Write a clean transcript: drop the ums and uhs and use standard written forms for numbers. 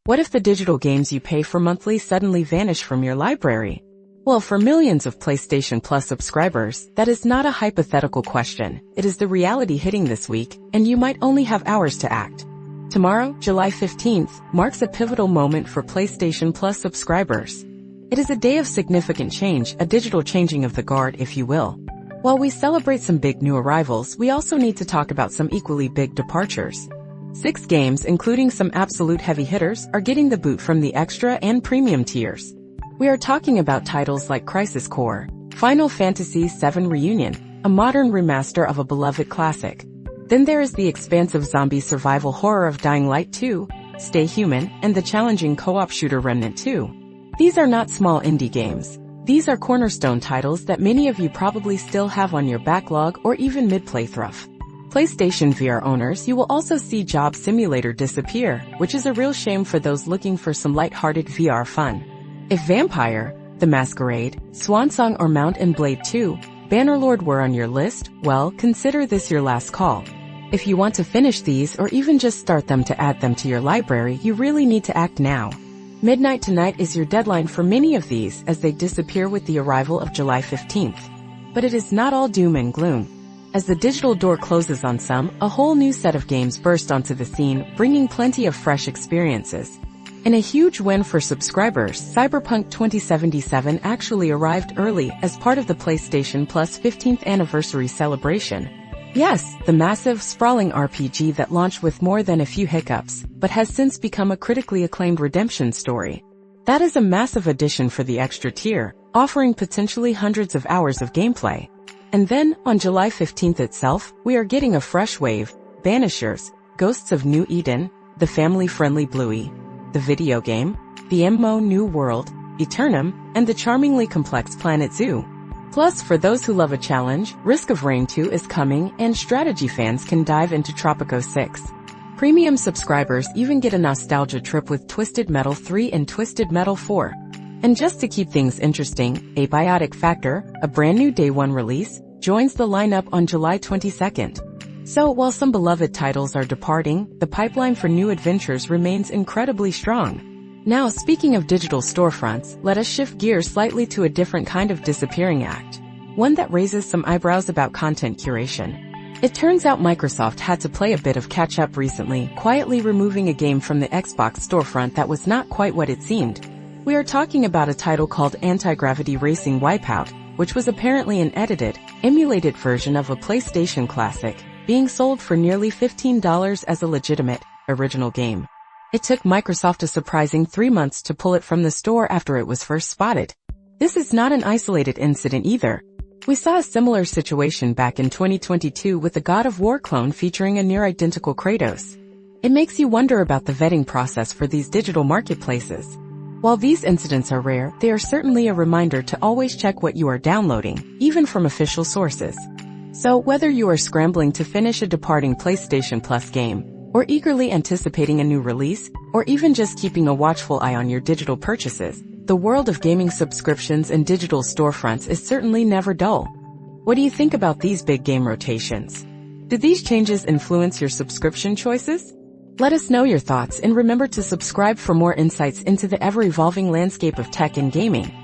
What if the digital games you pay for monthly suddenly vanish from your library? Well, for millions of PlayStation Plus subscribers, that is not a hypothetical question. It is the reality hitting this week, and you might only have hours to act. Tomorrow, July 15th, marks a pivotal moment for PlayStation Plus subscribers. It is a day of significant change, a digital changing of the guard, if you will. While we celebrate some big new arrivals, we also need to talk about some equally big departures. 6 games, including some absolute heavy hitters, are getting the boot from the extra and premium tiers. We are talking about titles like Crisis Core, Final Fantasy VII Reunion, a modern remaster of a beloved classic. Then there is the expansive zombie survival horror of Dying Light 2, Stay Human, and the challenging co-op shooter Remnant 2. These are not small indie games. These are cornerstone titles that many of you probably still have on your backlog or even mid-playthrough. PlayStation VR owners, you will also see Job Simulator disappear, which is a real shame for those looking for some light-hearted VR fun. If Vampire, The Masquerade, Swansong or Mount & Blade 2, Bannerlord were on your list, well, consider this your last call. If you want to finish these or even just start them to add them to your library, you really need to act now. Midnight tonight is your deadline for many of these as they disappear with the arrival of July 15th. But it is not all doom and gloom. As the digital door closes on some, a whole new set of games burst onto the scene, bringing plenty of fresh experiences. In a huge win for subscribers, Cyberpunk 2077 actually arrived early as part of the PlayStation Plus 15th anniversary celebration. Yes, the massive, sprawling RPG that launched with more than a few hiccups, but has since become a critically acclaimed redemption story. That is a massive addition for the extra tier, offering potentially hundreds of hours of gameplay. And then, on July 15th itself, we are getting a fresh wave, Banishers, Ghosts of New Eden, the family-friendly Bluey, the Videogame, the MMO New World, Aeternum, and the charmingly complex Planet Zoo. Plus, for those who love a challenge, Risk of Rain 2 is coming, and strategy fans can dive into Tropico 6. Premium subscribers even get a nostalgia trip with Twisted Metal 3 and Twisted Metal 4. And just to keep things interesting, Abiotic Factor, a brand new Day 1 release, joins the lineup on July 22nd. So while some beloved titles are departing, the pipeline for new adventures remains incredibly strong. Now, speaking of digital storefronts, let us shift gears slightly to a different kind of disappearing act. One that raises some eyebrows about content curation. It turns out Microsoft had to play a bit of catch-up recently, quietly removing a game from the Xbox storefront that was not quite what it seemed. We are talking about a title called Anti-Gravity Racing Wipeout, which was apparently an edited, emulated version of a PlayStation classic, being sold for nearly $15 as a legitimate, original game. It took Microsoft a surprising 3 months to pull it from the store after it was first spotted. This is not an isolated incident either. We saw a similar situation back in 2022 with the God of War clone featuring a near-identical Kratos. It makes you wonder about the vetting process for these digital marketplaces. While these incidents are rare, they are certainly a reminder to always check what you are downloading, even from official sources. So whether you are scrambling to finish a departing PlayStation Plus game, or eagerly anticipating a new release, or even just keeping a watchful eye on your digital purchases, the world of gaming subscriptions and digital storefronts is certainly never dull. What do you think about these big game rotations? Do these changes influence your subscription choices? Let us know your thoughts and remember to subscribe for more insights into the ever-evolving landscape of tech and gaming.